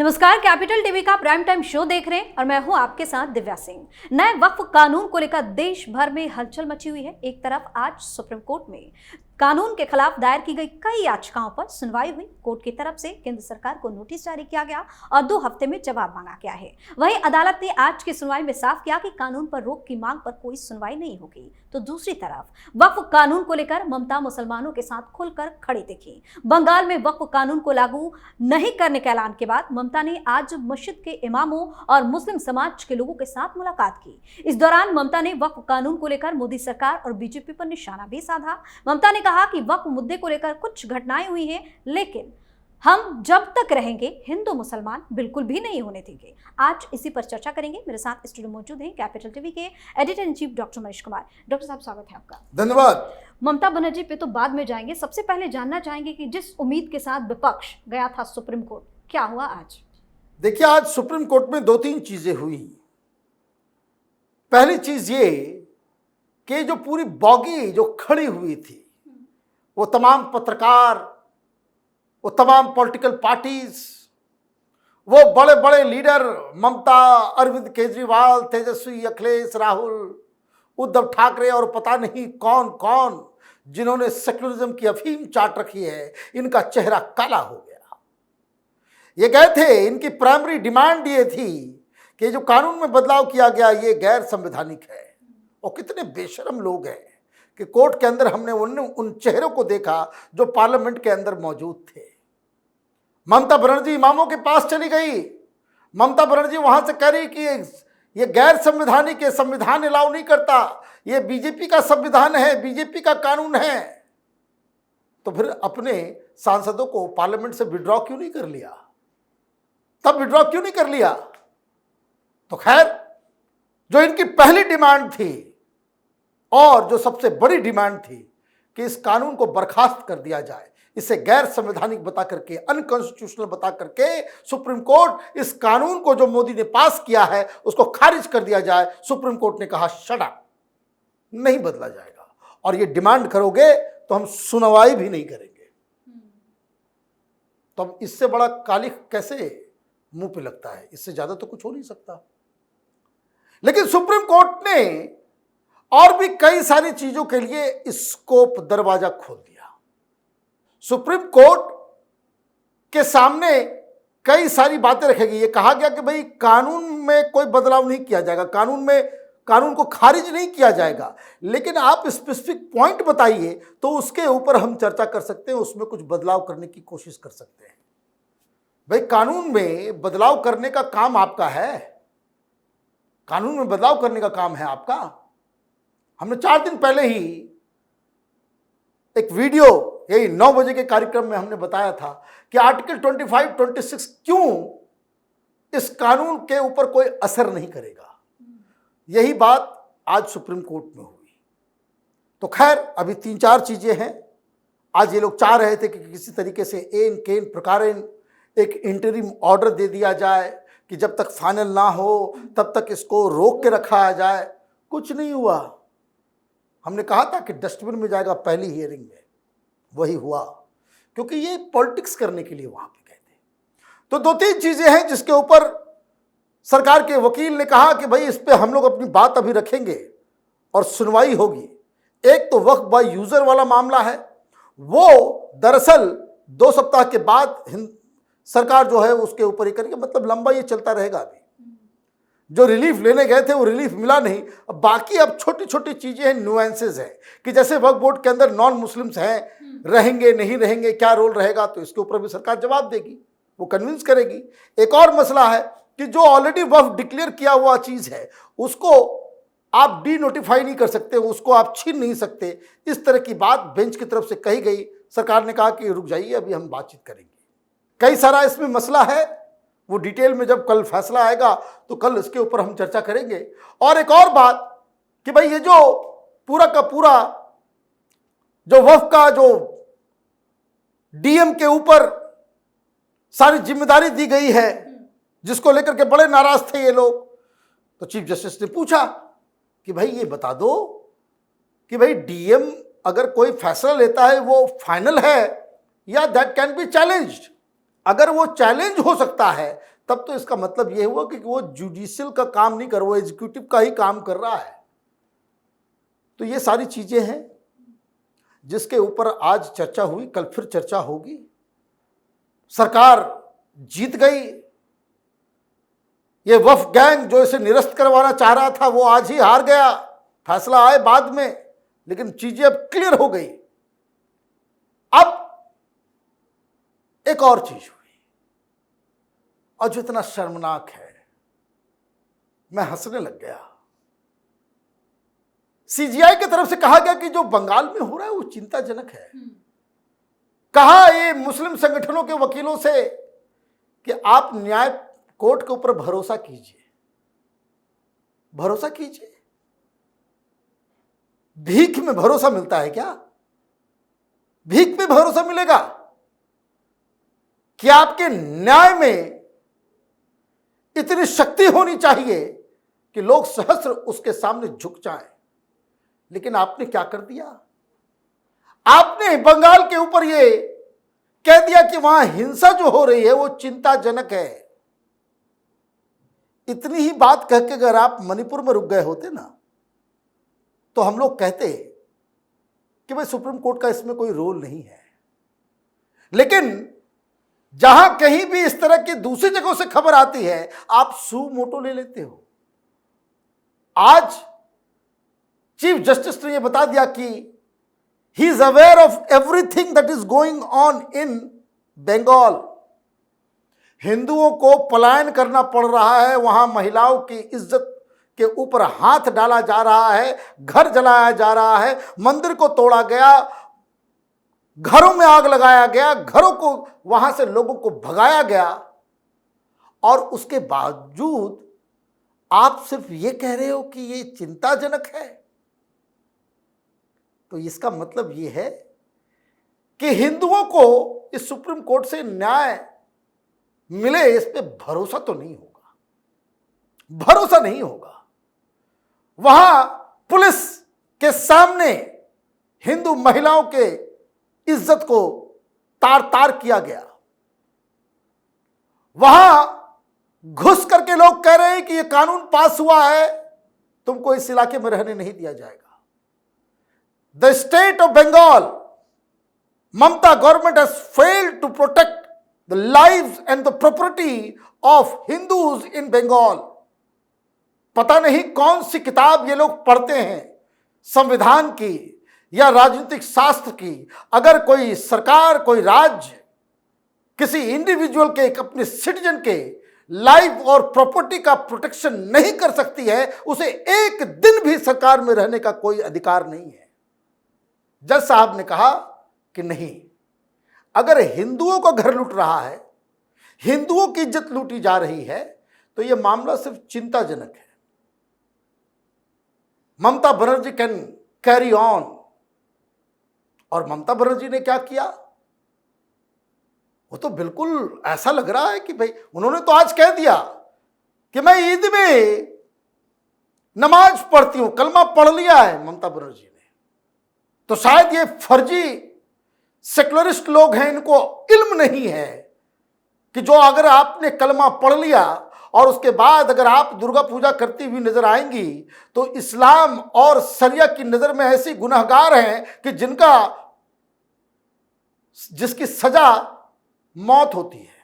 नमस्कार, capital TV का prime time show देख रहे हैं और मैं हूं आपके साथ दिव्या सिंह। नए वक्फ कानून को लेकर देश भर में हलचल मची हुई है। एक तरफ आज सुप्रीम कोर्ट में कानून के खिलाफ दायर की गई कई याचिकाओं पर सुनवाई हुई। कोर्ट की तरफ से केंद्र सरकार को नोटिस जारी किया गया और 2 हफ्ते में जवाब मांगा गया है। वहीं अदालत ने आज की सुनवाई में साफ किया कि कानून पर रोक की मांग पर कोई सुनवाई नहीं होगी। तो दूसरी तरफ वक्फ कानून को लेकर ममता मुसलमानों के साथ खुलकर खड़ी दिखी। बंगाल में वक्फ कानून को लागू नहीं करने के ऐलान के बाद ममता ने आज मस्जिद के इमामों और मुस्लिम समाज के लोगों के साथ मुलाकात की। इस दौरान ममता ने वक्फ कानून को लेकर मोदी सरकार और बीजेपी पर निशाना भी साधा। ममता ने कहा कि वक्फ मुद्दे को लेकर कुछ घटनाएं हुई हैं, लेकिन हम जब तक रहेंगे हिंदू मुसलमान बिल्कुल भी नहीं होने देंगे। आज इसी पर चर्चा करेंगे। मेरे साथ स्टूडियो मौजूद हैं कैपिटल टीवी के editor in chief doctor Manish Kumar. Doctor साहब, स्वागत है आपका। धन्यवाद। ममता बनर्जी पे तो बाद में जाएंगे, सबसे पहले जानना चाहेंगे कि जिस उम्मीद के साथ विपक्ष गया था सुप्रीम कोर्ट, क्या हुआ आज? देखिए, आज सुप्रीम कोर्ट में 2-3 चीजें हुई। पहली चीज ये कि जो पूरी बॉगी जो खड़ी हुई थी, वो तमाम पत्रकार, वो तमाम पॉलिटिकल पार्टीज, वो बड़े बड़े लीडर ममता, अरविंद केजरीवाल, तेजस्वी, अखिलेश, राहुल, उद्धव ठाकरे और पता नहीं कौन कौन, जिन्होंने सेक्युलरिज्म की अफीम चाट रखी है, इनका चेहरा काला हो गया। ये गए थे, इनकी प्राइमरी डिमांड ये थी कि जो कानून में बदलाव किया गया ये गैर संवैधानिक है। और कितने बेशरम लोग हैं कि कोर्ट के अंदर हमने उन चेहरों को देखा जो पार्लियामेंट के अंदर मौजूद थे। ममता बनर्जी इमामों के पास चली गई। ममता बनर्जी वहां से कह रही कि ये गैर संवैधानिक है, संविधान अलाउ नहीं करता, ये बीजेपी का संविधान है, बीजेपी का कानून है। तो फिर अपने सांसदों को पार्लियामेंट से विड्रॉ क्यों नहीं कर लिया? तब विड्रॉ क्यों नहीं कर लिया? तो खैर, जो इनकी पहली डिमांड थी और जो सबसे बड़ी डिमांड थी कि इस कानून को बर्खास्त कर दिया जाए, इसे गैर संवैधानिक बता करके, अनकॉन्स्टिट्यूशनल बता करके सुप्रीम कोर्ट इस कानून को जो मोदी ने पास किया है उसको खारिज कर दिया जाए। सुप्रीम कोर्ट ने कहा शट अप, नहीं बदला जाएगा, और ये डिमांड करोगे तो हम सुनवाई भी नहीं करेंगे। तो अब इससे बड़ा कालिख कैसे मुंह पे लगता है? इससे ज्यादा तो कुछ हो नहीं सकता। लेकिन सुप्रीम कोर्ट ने और भी कई सारी चीजों के लिए स्कोप, दरवाजा खोल दिया। सुप्रीम कोर्ट के सामने कई सारी बातें रखेगी। ये कहा गया कि भाई कानून में कोई बदलाव नहीं किया जाएगा, कानून को खारिज नहीं किया जाएगा, लेकिन आप स्पेसिफिक पॉइंट बताइए तो उसके ऊपर हम चर्चा कर सकते हैं, उसमें कुछ बदलाव करने की कोशिश कर सकते हैं। भाई, कानून में बदलाव करने का काम आपका है, कानून में बदलाव करने का काम है आपका। हमने 4 दिन पहले ही एक वीडियो, यही 9 बजे के कार्यक्रम में हमने बताया था कि आर्टिकल 25, 26 क्यों इस कानून के ऊपर कोई असर नहीं करेगा। यही बात आज सुप्रीम कोर्ट में हुई। तो खैर, अभी 3-4 चीजें हैं। आज ये लोग चाह रहे थे कि किसी तरीके से एन केन प्रकारेण एक इंटरिम ऑर्डर दे दिया जाए कि जब तक फाइनल ना हो तब तक इसको रोक के रखा जाए। कुछ नहीं हुआ। हमने कहा था कि डस्टबिन में जाएगा पहली हियरिंग में, वही हुआ, क्योंकि ये पॉलिटिक्स करने के लिए वहां पे गए थे। तो 2-3 चीजें हैं जिसके ऊपर सरकार के वकील ने कहा कि भाई इस पे हम लोग अपनी बात अभी रखेंगे और सुनवाई होगी। एक तो वक्फ बाय यूजर वाला मामला है, वो दरअसल 2 सप्ताह के बाद सरकार जो है उसके ऊपर ही करेगी, मतलब लंबा ये चलता रहेगा। अभी जो रिलीफ लेने गए थे वो रिलीफ मिला नहीं। अब बाकी अब छोटी छोटी चीजें हैं, नुएंसेस हैं कि जैसे वक्फ बोर्ड के अंदर नॉन मुस्लिम्स हैं, रहेंगे नहीं रहेंगे, क्या रोल रहेगा, तो इसके ऊपर भी सरकार जवाब देगी, वो कन्विंस करेगी। एक और मसला है कि जो ऑलरेडी वक्फ डिक्लेयर किया हुआ चीज है उसको आप डी नोटिफाई नहीं कर सकते, उसको आप छीन नहीं सकते। इस तरह की बात बेंच की तरफ से कही गई। सरकार ने कहा कि रुक जाइए, अभी हम बातचीत करेंगे। कई सारा इसमें मसला है, वो डिटेल में जब कल फैसला आएगा तो कल इसके ऊपर हम चर्चा करेंगे। और एक और बात कि भाई ये जो पूरा का पूरा जो वक्फ का जो डीएम के ऊपर सारी जिम्मेदारी दी गई है, जिसको लेकर के बड़े नाराज थे ये लोग, तो चीफ जस्टिस ने पूछा कि भाई ये बता दो कि भाई डीएम अगर कोई फैसला लेता है वो फाइनल है या दैट कैन बी चैलेंज्ड। अगर वो चैलेंज हो सकता है तब तो इसका मतलब यह हुआ कि वो जुडिशियल का काम नहीं कर रहा, वो एग्जीक्यूटिव का ही काम कर रहा है। तो ये सारी चीजें हैं जिसके ऊपर आज चर्चा हुई, कल फिर चर्चा होगी। सरकार जीत गई। ये वफ गैंग जो इसे निरस्त करवाना चाह रहा था वो आज ही हार गया। फैसला आए बाद में, लेकिन चीजें अब क्लियर हो गई। अब एक और चीज हुई और जो इतना शर्मनाक है, मैं हंसने लग गया। सीजीआई की तरफ से कहा गया कि जो बंगाल में हो रहा है वो चिंताजनक है। कहा ये मुस्लिम संगठनों के वकीलों से कि आप न्याय कोर्ट के ऊपर भरोसा कीजिए, भरोसा कीजिए। भीख में भरोसा मिलता है क्या? भीख में भरोसा मिलेगा? कि आपके न्याय में इतनी शक्ति होनी चाहिए कि लोग सहस्र उसके सामने झुक जाएं। लेकिन आपने क्या कर दिया? आपने बंगाल के ऊपर ये कह दिया कि वहां हिंसा जो हो रही है वो चिंताजनक है। इतनी ही बात कह के अगर आप मणिपुर में रुक गए होते ना, तो हम लोग कहते कि भाई सुप्रीम कोर्ट का इसमें कोई रोल नहीं है। लेकिन जहां कहीं भी इस तरह की दूसरी जगहों से खबर आती है, आप सू मोटो ले लेते हो। आज चीफ जस्टिस ने यह बता दिया कि he is aware of everything that is going on in Bengal. हिंदुओं को पलायन करना पड़ रहा है, वहां महिलाओं की इज्जत के ऊपर हाथ डाला जा रहा है, घर जलाया जा रहा है, मंदिर को तोड़ा गया, घरों में आग लगाया गया, घरों को वहां से लोगों को भगाया गया। और उसके बावजूद आप सिर्फ ये कह रहे हो कि ये चिंताजनक है। तो इसका मतलब ये है कि हिंदुओं को इस सुप्रीम कोर्ट से न्याय मिले, इस पे भरोसा तो नहीं होगा, भरोसा नहीं होगा। वहां पुलिस के सामने हिंदू महिलाओं के इज्जत को तार तार किया गया। वहां घुस करके लोग कह रहे हैं कि यह कानून पास हुआ है, तुमको इस इलाके में रहने नहीं दिया जाएगा। The state of Bengal, Mamata government has failed to protect the lives and the property of Hindus in Bengal. पता नहीं कौन सी किताब ये लोग पढ़ते हैं, संविधान की या राजनीतिक शास्त्र की। अगर कोई सरकार, कोई राज्य किसी इंडिविजुअल के, अपने सिटीजन के लाइफ और प्रॉपर्टी का प्रोटेक्शन नहीं कर सकती है, उसे एक दिन भी सरकार में रहने का कोई अधिकार नहीं है। जज साहब ने कहा कि नहीं, अगर हिंदुओं का घर लूट रहा है, हिंदुओं की इज्जत लूटी जा रही है, तो यह मामला सिर्फ चिंताजनक है। Mamata Banerjee can carry on. और ममता बनर्जी ने क्या किया? वो तो बिल्कुल ऐसा लग रहा है कि भाई उन्होंने तो आज कह दिया कि मैं ईद में नमाज पढ़ती हूं, कलमा पढ़ लिया है ममता बनर्जी ने। तो शायद ये फर्जी सेकुलरिस्ट लोग हैं, इनको इल्म नहीं है कि जो अगर आपने कलमा पढ़ लिया और उसके बाद अगर आप दुर्गा पूजा करती हुई नजर आएंगी तो इस्लाम और शरिया की नजर में ऐसी गुनहगार हैं कि जिसकी सजा मौत होती है।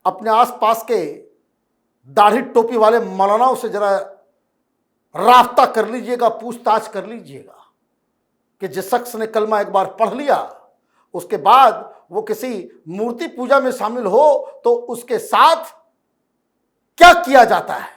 अपने आसपास के दाढ़ी टोपी वाले मौलानाओं से जरा राफ्ता कर लीजिएगा, पूछताछ कर लीजिएगा कि जिस शख्स ने कलमा एक बार पढ़ लिया, उसके बाद वो किसी मूर्ति पूजा में शामिल हो तो उसके साथ क्या किया जाता है।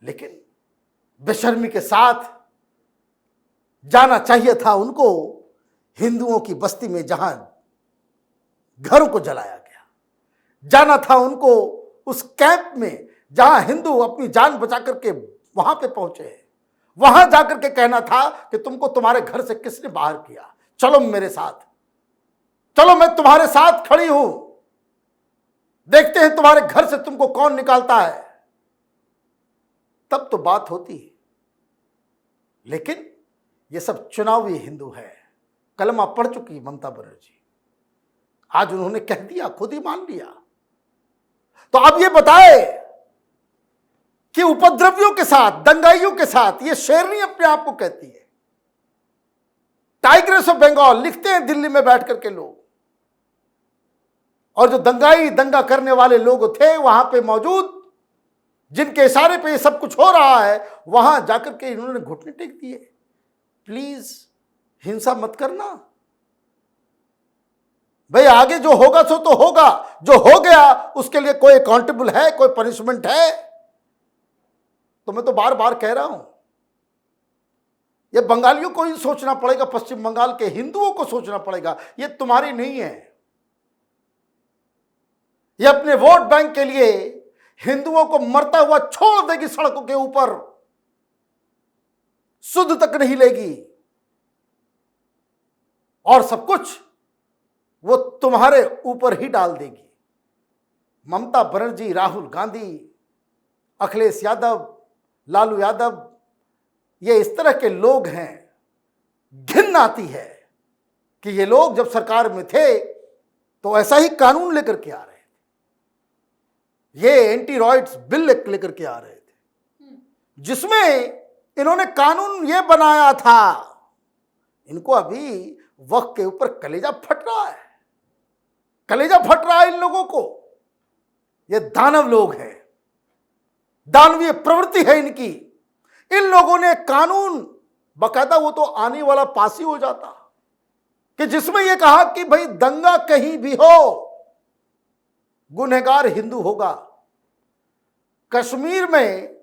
लेकिन बेशर्मी के साथ जाना चाहिए था उनको हिंदुओं की बस्ती में जहां घरों को जलाया गया। जाना था उनको उस कैंप में जहां हिंदू अपनी जान बचा करके वहां पे पहुंचे। वहां जाकर के कहना था कि तुमको तुम्हारे घर से किसने बाहर किया, चलो मेरे साथ, चलो मैं तुम्हारे साथ खड़ी हूं, देखते हैं तुम्हारे घर से तुमको कौन निकालता है। तब तो बात होती। लेकिन ये सब चुनावी हिंदू है। कलमा पढ़ चुकी ममता बनर्जी, आज उन्होंने कह दिया, खुद ही मान लिया। तो अब ये बताए कि उपद्रवियों के साथ, दंगाइयों के साथ, ये शेरनी अपने आप को कहती है, टाइग्रेस ऑफ बंगाल लिखते हैं दिल्ली में बैठ करके लोग। और जो दंगा करने वाले लोग थे वहां पे मौजूद, जिनके इशारे पे ये सब कुछ हो रहा है, वहां जाकर के इन्होंने घुटने टेक दिए। प्लीज हिंसा मत करना भाई, आगे जो होगा सो तो होगा, जो हो गया उसके लिए कोई अकाउंटेबल है, कोई पनिशमेंट है? तो मैं तो बार बार कह रहा हूं, ये बंगालियों को ही सोचना पड़ेगा, पश्चिम बंगाल के हिंदुओं को सोचना पड़ेगा, ये तुम्हारी नहीं है। ये अपने वोट बैंक के लिए हिंदुओं को मरता हुआ छोड़ देगी सड़कों के ऊपर, सुध तक नहीं लेगी, और सब कुछ वो तुम्हारे ऊपर ही डाल देगी। ममता बनर्जी, राहुल गांधी, अखिलेश यादव, लालू यादव, ये इस तरह के लोग हैं, घिन आती है कि ये लोग जब सरकार में थे तो ऐसा ही कानून लेकर के आ रहे थे, ये एंटी रॉयट्स बिल लेकर के आ रहे थे, जिसमें इन्होंने कानून ये बनाया था। इनको अभी वक्त के ऊपर कलेजा फट रहा है, कलेजा फट रहा है इन लोगों को। ये दानव लोग हैं, दानवीय प्रवृत्ति है इनकी। इन लोगों ने कानून बकायदा, वो तो आने वाला पास ही हो जाता, कि जिसमें यह कहा कि भाई दंगा कहीं भी हो, गुनहगार हिंदू होगा। कश्मीर में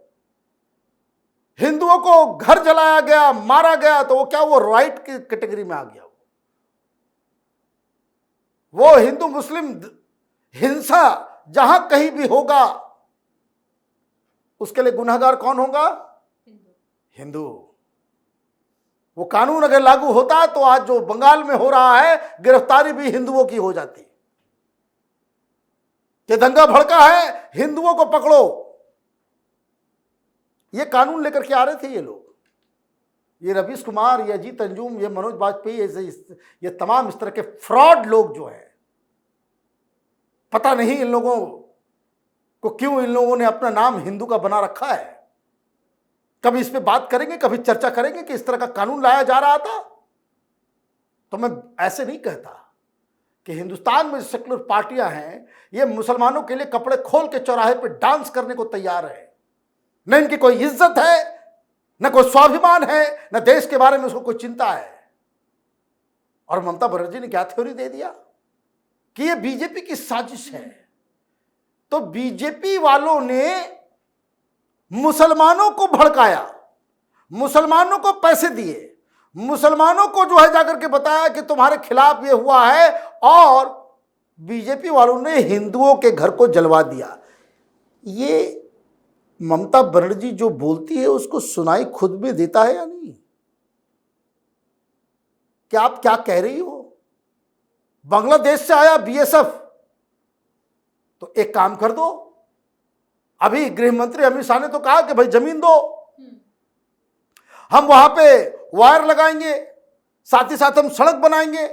हिंदुओं को घर जलाया गया, मारा गया, तो वो क्या, वो राइट की कैटेगरी में आ गया। वो हिंदू मुस्लिम हिंसा जहां कहीं भी होगा, उसके लिए गुनहगार कौन होगा? हिंदू। वो कानून अगर लागू होता तो आज जो बंगाल में हो रहा है, गिरफ्तारी भी हिंदुओं की हो जाती कि दंगा भड़का है, हिंदुओं को पकड़ो। ये कानून लेकर के आ रहे थे ये लोग, ये रवीश कुमार, ये अजीत अंजुम, ये मनोज वाजपेयी, ये तमाम इस तरह के फ्रॉड लोग जो हैं, पता नहीं इन लोगों को क्यों इन लोगों ने अपना नाम हिंदू का बना रखा है। कभी इस पे बात करेंगे, कभी चर्चा करेंगे कि इस तरह का कानून लाया जा रहा था। तो मैं ऐसे नहीं कहता कि हिंदुस्तान में सेकुलर पार्टियां हैं, ये मुसलमानों के लिए कपड़े खोल के चौराहे पे डांस करने को तैयार है। न इनकी कोई इज्जत है, न कोई स्वाभिमान है, न देश के बारे में उसको कोई चिंता है। और ममता बनर्जी ने क्या थ्योरी दे दिया कि ये बीजेपी की साजिश है। तो बीजेपी वालों ने मुसलमानों को भड़काया, मुसलमानों को पैसे दिए, मुसलमानों को जो है जाकर के बताया कि तुम्हारे खिलाफ ये हुआ है, और बीजेपी वालों ने हिंदुओं के घर को जलवा दिया। ये ममता बनर्जी जो बोलती है उसको सुनाई खुद में देता है या नहीं? क्या आप क्या कह रही हो? बांग्लादेश से आया बीएसएफ, तो एक काम कर दो, अभी गृह मंत्री अमित शाह ने तो कहा कि भाई जमीन दो, हम वहां पे वायर लगाएंगे, साथ ही साथ हम सड़क बनाएंगे,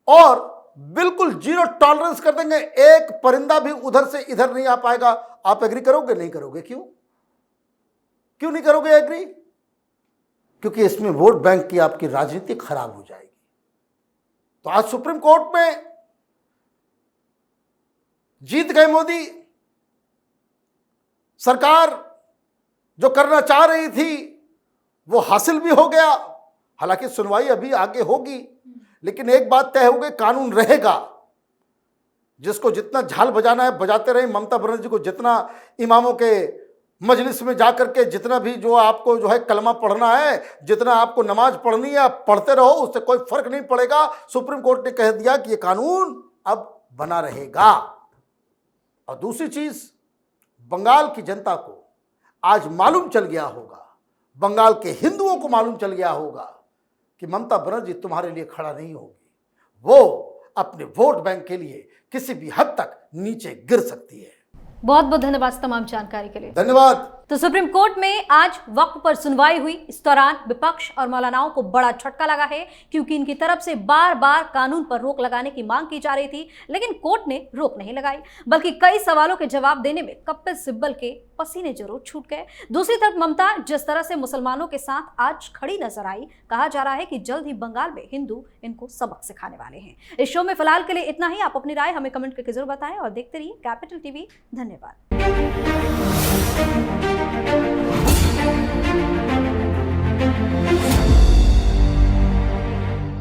और बिल्कुल जीरो टॉलरेंस कर देंगे, एक परिंदा भी उधर से इधर नहीं आ पाएगा। आप एग्री करोगे? नहीं करोगे? क्यों नहीं करोगे एग्री? क्योंकि इसमें वोट बैंक की आपकी राजनीति खराब हो जाएगी। तो आज सुप्रीम कोर्ट में जीत गए मोदी। सरकार जो करना चाह रही थी वो हासिल भी हो गया। हालांकि सुनवाई अभी आगे होगी, लेकिन एक बात तय हो गई, कानून रहेगा। जिसको जितना झाल बजाना है बजाते रहे। ममता बनर्जी को जितना इमामों के मजलिस में जाकर के जितना भी जो आपको जो है कलमा पढ़ना है, जितना आपको नमाज पढ़नी है, आप पढ़ते रहो, उससे कोई फर्क नहीं पड़ेगा। सुप्रीम कोर्ट ने कह दिया कि ये कानून अब बना रहेगा। और दूसरी चीज, बंगाल की जनता को आज मालूम चल गया होगा, बंगाल के हिंदुओं को मालूम चल गया होगा कि ममता बनर्जी तुम्हारे लिए खड़ा नहीं होगी। वो अपने वोट बैंक के लिए किसी भी हद तक नीचे गिर सकती है। बहुत बहुत धन्यवाद तमाम जानकारी के लिए। धन्यवाद। तो सुप्रीम कोर्ट में आज वक्फ पर सुनवाई हुई। इस दौरान विपक्ष और मौलानाओं को बड़ा झटका लगा है, क्योंकि इनकी तरफ से बार बार कानून पर रोक लगाने की मांग की जा रही थी, लेकिन कोर्ट ने रोक नहीं लगाई, बल्कि कई सवालों के जवाब देने में कपिल सिब्बल के पसीने जरूर छूट गए। दूसरी तरफ ममता जिस तरह से मुसलमानों के साथ आज खड़ी नजर आई, कहा जा रहा है कि जल्द ही बंगाल में हिंदू इनको सबक सिखाने वाले हैं। इस शो में फिलहाल के लिए इतना ही। आप अपनी राय हमें कमेंट करके जरूर बताएं और देखते रहिए कैपिटल टीवी। धन्यवाद।